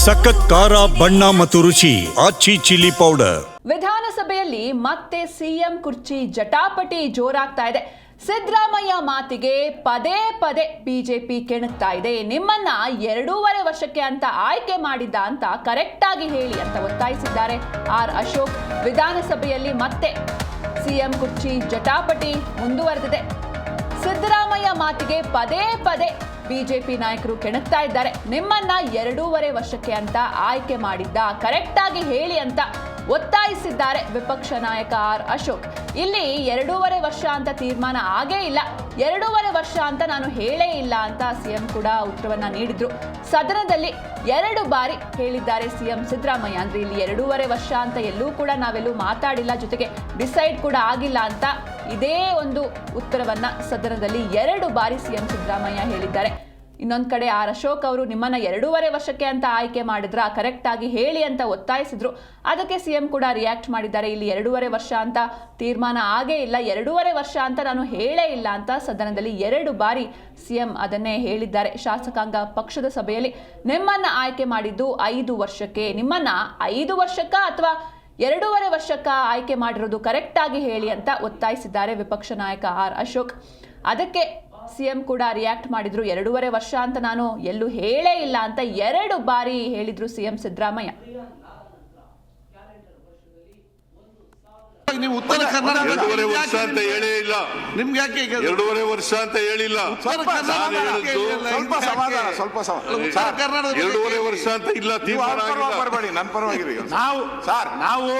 ಸಖತ್ ಖಾರ ಬಣ್ಣ ಮತ್ತು ರುಚಿ ಆಚಿ ಚಿಲ್ಲಿ ಪೌಡರ್. ವಿಧಾನಸಭೆಯಲ್ಲಿ ಮತ್ತೆ ಸಿಎಂ ಕುರ್ಚಿ ಜಟಾಪಟಿ ಜೋರಾಗ್ತಾ ಇದೆ. ಸಿದ್ದರಾಮಯ್ಯ ಮಾತಿಗೆ ಪದೇ ಪದೇ ಬಿಜೆಪಿ ಕೆಣಕ್ತಾ ಇದೆ. ನಿಮ್ಮನ್ನ 2.5 ವರ್ಷಕ್ಕೆ ಅಂತ ಆಯ್ಕೆ ಮಾಡಿದ್ದ ಅಂತ ಕರೆಕ್ಟ್ ಆಗಿ ಹೇಳಿ ಅಂತ ಒತ್ತಾಯಿಸಿದ್ದಾರೆ ಆರ್ ಅಶೋಕ್. ವಿಧಾನಸಭೆಯಲ್ಲಿ ಮತ್ತೆ ಸಿಎಂ ಕುರ್ಚಿ ಜಟಾಪಟಿ ಮುಂದುವರೆದಿದೆ. ಸಿದ್ದರಾಮಯ್ಯ ಮಾತಿಗೆ ಪದೇ ಪದೇ ಬಿಜೆಪಿ ನಾಯಕರು ಕೆಣಕ್ತಾ ಇದ್ದಾರೆ. ನಿಮ್ಮನ್ನ 2.5 ವರ್ಷಕ್ಕೆ ಅಂತ ಆಯ್ಕೆ ಮಾಡಿದ್ದ ಕರೆಕ್ಟ್ ಆಗಿ ಹೇಳಿ ಅಂತ ಒತ್ತಾಯಿಸಿದ್ದಾರೆ ವಿಪಕ್ಷ ನಾಯಕ ಆರ್ ಅಶೋಕ್. ಇಲ್ಲಿ 2.5 ವರ್ಷ ಅಂತ ತೀರ್ಮಾನ ಆಗೇ ಇಲ್ಲ, 2.5 ವರ್ಷ ಅಂತ ನಾನು ಹೇಳೇ ಇಲ್ಲ ಅಂತ ಸಿಎಂ ಕೂಡ ಉತ್ತರವನ್ನ ನೀಡಿದ್ರು. ಸದನದಲ್ಲಿ 2 ಬಾರಿ ಹೇಳಿದ್ದಾರೆ ಸಿಎಂ ಸಿದ್ದರಾಮಯ್ಯ. ಅಂದ್ರೆ ಇಲ್ಲಿ 2.5 ವರ್ಷ ಅಂತ ಎಲ್ಲೂ ಕೂಡ ನಾವೆಲ್ಲೂ ಮಾತಾಡಿಲ್ಲ, ಜೊತೆಗೆ ಡಿಸೈಡ್ ಕೂಡ ಆಗಿಲ್ಲ ಅಂತ ಇದೇ ಒಂದು ಉತ್ತರವನ್ನ ಸದನದಲ್ಲಿ 2 ಬಾರಿ ಸಿಎಂ ಸಿದ್ದರಾಮಯ್ಯ ಹೇಳಿದ್ದಾರೆ. ಇನ್ನೊಂದ್ ಕಡೆ ಆರ್ ಅಶೋಕ್ ಅವರು ನಿಮ್ಮನ್ನ 2.5 ವರ್ಷಕ್ಕೆ ಅಂತ ಆಯ್ಕೆ ಮಾಡಿದ್ರ ಕರೆಕ್ಟ್ ಆಗಿ ಹೇಳಿ ಅಂತ ಒತ್ತಾಯಿಸಿದ್ರು. ಅದಕ್ಕೆ ಸಿಎಂ ಕೂಡ ರಿಯಾಕ್ಟ್ ಮಾಡಿದ್ದಾರೆ. ಇಲ್ಲಿ 2.5 ವರ್ಷ ಅಂತ ತೀರ್ಮಾನ ಆಗೇ ಇಲ್ಲ, 2.5 ವರ್ಷ ಅಂತ ನಾನು ಹೇಳೇ ಇಲ್ಲ ಅಂತ ಸದನದಲ್ಲಿ 2 ಬಾರಿ ಸಿಎಂ ಅದನ್ನೇ ಹೇಳಿದ್ದಾರೆ. ಶಾಸಕಾಂಗ ಪಕ್ಷದ ಸಭೆಯಲ್ಲಿ ನಿಮ್ಮನ್ನ ಆಯ್ಕೆ ಮಾಡಿದ್ದು 5 ವರ್ಷಕ್ಕೆ, ನಿಮ್ಮನ್ನ 5 ವರ್ಷಕ್ಕ ಅಥವಾ 2.5 ವರ್ಷಕ್ಕ ಆಯ್ಕೆ ಮಾಡಿರೋದು ಕರೆಕ್ಟ್ ಆಗಿ ಹೇಳಿ ಅಂತ ಒತ್ತಾಯಿಸಿದ್ದಾರೆ ವಿಪಕ್ಷ ನಾಯಕ ಆರ್ ಅಶೋಕ್. ಅದಕ್ಕೆ ಸಿಎಂ ಕೂಡ ರಿಯಾಕ್ಟ್ ಮಾಡಿದ್ರು. 2.5 ವರ್ಷ ಅಂತ ನಾನು ಎಲ್ಲೂ ಹೇಳೇ ಇಲ್ಲ ಅಂತ 2 ಬಾರಿ ಹೇಳಿದ್ರು ಸಿಎಂ ಸಿದ್ದರಾಮಯ್ಯ. ನೀವು ಉತ್ತರ ಕರ್ನಾಟಕ 2.5 ವರ್ಷ ಅಂತ ಹೇಳೇ ಇಲ್ಲ. ನಿಮ್ಗೆ ಯಾಕೆ 2.5 ವರ್ಷ ಅಂತ ಹೇಳಿಲ್ಲ. ಸ್ವಲ್ಪ ಸಮಾಧಾನ, ಸ್ವಲ್ಪ ಕರ್ನಾಟಕ 2.5 ವರ್ಷ ಅಂತ ಇಲ್ಲ, ತೀರ್ಮಾನ ಆಗಿಲ್ಲ. ಬರಬೇಡಿ, ನನ್ನ ಪರವಾಗಿರಿ. ನಾವು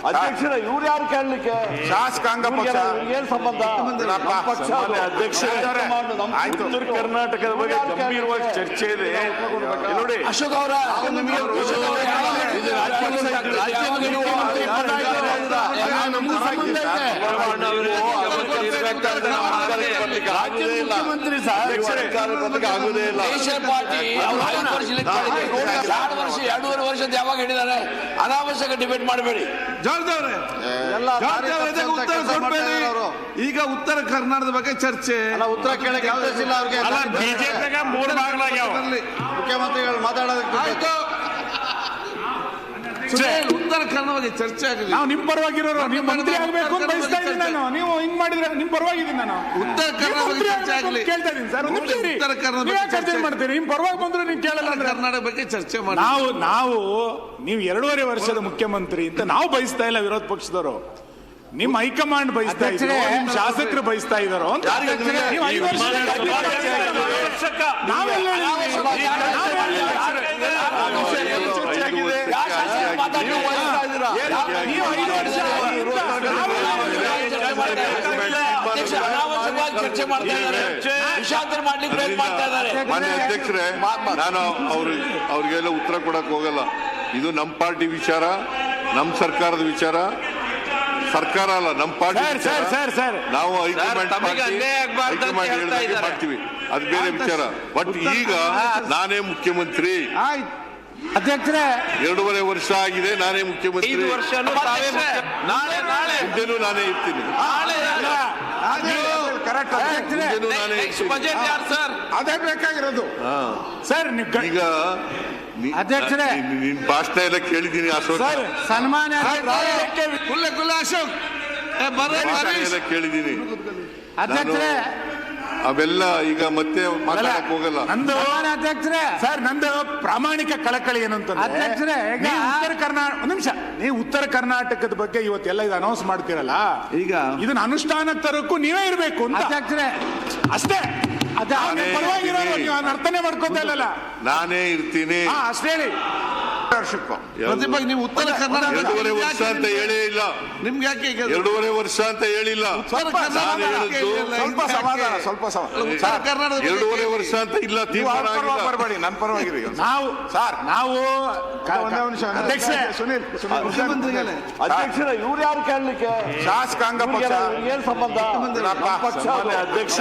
ಅಧ್ಯಕ್ಷರ ಇವ್ರು ಯಾರು ಕೇಳಲಿಕ್ಕೆ? ಶಾಸಕಾಂಗ ಪಕ್ಷ ಏನ್ ಸಂಬಂಧ? ಉತ್ತರ ಕರ್ನಾಟಕದ ಬಗ್ಗೆ ಗಂಭೀರವಾಗಿ ಚರ್ಚೆ ಇದೆ ನೋಡಿ. ಅಶೋಕ್ ಅವರ ಮುಖ್ಯಮಂತ್ರಿ ಆಗುದೇ ಇಲ್ಲ. ಯಾವಾಗ ಹೇಳಿದ್ದಾರೆ? ಅನಾವಶ್ಯಕ ಡಿಬೇಟ್ ಮಾಡಬೇಡಿ. ಉತ್ತರ ಕೊಡ್ಬೇಡಿ. ಈಗ ಉತ್ತರ ಕರ್ನಾಟಕದ ಬಗ್ಗೆ ಚರ್ಚೆ. ಉತ್ತರ ಕೇಳಕ್ಕೆ ಅವಕಾಶ ಇಲ್ಲ ಅವ್ರಿಗೆ. ಬಿಜೆಪಿಗ 3 ಭಾಗಲಾಗ್ಯಾವ. ಮುಖ್ಯಮಂತ್ರಿಗಳು ಮಾತಾಡೋದಕ್ಕೆ ಆಯ್ತು. ಉತ್ತರ ಕನ್ನಡ ಬಗ್ಗೆ ಚರ್ಚೆ ಆಗಿದೆ. ನಾವು ನಿಮ್ ಪರವಾಗಿರೋರು, ನೀವು ಮಂತ್ರಿ ಆಗ್ಬೇಕು ಅಂತ ಬಯಸ್ತಾ ಇದ್ದೀನಿ ನಾನು. ನೀವು ಹಿಂಗ್ ಮಾಡಿದ್ರೆ ನಿಮ್ ಪರವಾಗಿದ್ದೀನಿ ನಾನು. ಉತ್ತರ ಕನ್ನಡ ಬಗ್ಗೆ ಚರ್ಚೆ ಆಗಲಿ ಕೇಳ್ತಾ ಇದ್ದೀನಿ ಸರ್. ಒಂದು ನಿಮಿಷ ಇರಿ. ಉತ್ತರ ಕನ್ನಡ ನೀವು ಯಾಕೆ ಚರ್ಚೆ ಮಾಡ್ತೀರಿ? ನಿಮ್ ಪರವಾಗಿ ಬಂದ್ರು ನೀವು ಕೇಳಲ್ಲ ಅಂದ್ರೆ ಕರ್ನಾಟಕ ಬಗ್ಗೆ ಚರ್ಚೆ ಮಾಡಿ. ನಾವು ನೀವು 2.5 ವರ್ಷದ ಮುಖ್ಯಮಂತ್ರಿ ಅಂತ ನಾವು ಬಯಸ್ತಾ ಇಲ್ಲ, ವಿರೋಧ ಪಕ್ಷದವರು. ನಿಮ್ ಹೈಕಮಾಂಡ್ ಬಯಸ್ತಾ ಇದ್ರು, ನಿಮ್ ಶಾಸಕರು ಬಯಸ್ತಾ ಇದಾರೋ ಅಂತ. ನೀವು 5 ವರ್ಷ ನಾವೆಲ್ಲ ಚರ್ಚೆ ಮಾಡ್ತಾ ಇದ್ದಾರೆ, ವಿಷಾಂತರ ಮಾಡ್ಲಿಕ್ಕೆ ಪ್ರಯತ್ನ ಮಾಡ್ತಾ ಇದ್ದಾರೆ. ಮಾನ್ಯ ಅಧ್ಯಕ್ಷರೇ, ನಾನು ಅವ್ರಿಗೆಲ್ಲ ಉತ್ತರ ಕೊಡಕ್ ಹೋಗಲ್ಲ. ಇದು ನಮ್ಮ ಪಾರ್ಟಿ ವಿಚಾರ, ನಮ್ಮ ಸರ್ಕಾರದ ವಿಚಾರ. ಸರ್ಕಾರ ಅಲ್ಲ, ನಮ್ಮ ಪಾರ್ಟಿ. ನಾವು ಹೈಕಮಾಂಡ್ ಮಾಡ್ತೀವಿ, ಅದು ಬೇರೆ ವಿಚಾರ. ಬಟ್ ಈಗ ನಾನೇ ಮುಖ್ಯಮಂತ್ರಿ. ಅಧ್ಯಕ್ಷರೇ 2.5 ವರ್ಷ ಆಗಿದೆ, ನಾನೇ ಮುಖ್ಯಮಂತ್ರಿ. ಮುಂದೆನೂ ನಾನೇ ಇರ್ತೀನಿ. ಮುಂದೆನೂ ನಾನೇ ಇರ್ತೀನಿ. ಅದೇ ಬೇಕಾಗಿರೋದು ಸರ್. ಈಗ ಅಧ್ಯಕ್ಷರೇ, ನಿನ್ ಭಾಷಣ ಎಲ್ಲ ಕೇಳಿದ್ದೀನಿ ಅಶೋಕ್, ಸನ್ಮಾನ್ಯ ಅಶೋಕ್ ಎಲ್ಲ ಕೇಳಿದ್ದೀನಿ. ಅಧ್ಯಕ್ಷರೇ, ಅವೆಲ್ಲ ಈಗ ಮತ್ತೆ ಮಾತಾಡಕ್ ಹೋಗಲ್ಲ. ನಂದು ಅಧ್ಯಕ್ಷರೇ ಸರ್, ನಂದು ಪ್ರಾಮಾಣಿಕ ಕಳಕಳಿ ಏನು ಅಂತಂದ್ರೆ, ಉತ್ತರ ಕರ್ನಾಟಕ ಒಂದು ನಿಮಿಷ, ನೀವು ಉತ್ತರ ಕರ್ನಾಟಕದ ಬಗ್ಗೆ ಇವತ್ತೆಲ್ಲ ಇದು ಅನೌನ್ಸ್ ಮಾಡ್ತೀರಲ್ಲ, ಈಗ ಇದನ್ನ ಅನುಷ್ಠಾನ ತರಕ್ಕೂ ನೀವೇ ಇರಬೇಕು ಅಂತ ಅಧ್ಯಕ್ಷರೇ. ಅಷ್ಟೇ, ಪರವಾಗಿರೋರು ನೀವು ಅರ್ಥನೆ ಮಾಡ್ಕೊತಾ ಇಲ್ಲಲ್ಲ. ನಾನೇ ಇರ್ತೀನಿ ಅಷ್ಟೇ ಹೇಳಿ. ಪ್ರತಿಭಾಗಿ ನೀವು ಉತ್ತರ ಕರ್ನಾಟಕ 2.5 ವರ್ಷ ಅಂತ ಹೇಳೇ ಇಲ್ಲ. ನಿಮ್ಗೆ ಯಾಕೆ 2.5 ವರ್ಷ ಅಂತ ಹೇಳಿಲ್ಲ. ಸ್ವಲ್ಪ ಸಮಾಧಾನ, ಸ್ವಲ್ಪ ಕರ್ನಾಟಕ 2.5 ವರ್ಷ ಅಂತ ಇಲ್ಲ, ತೀರ್ಮಾನ ಆಗಿಲ್ಲ. ಬರಬೇಡಿ, ನನ್ನ ಪರವಾಗಿರಿ. ನಾವು ಅಧ್ಯಕ್ಷರ ಇವ್ರು ಯಾರು ಕೇಳಲಿಕ್ಕೆ? ಶಾಸಕಾಂಗ ಪಕ್ಷ ಏನ್ ಸಂಬಂಧ? ಅಧ್ಯಕ್ಷ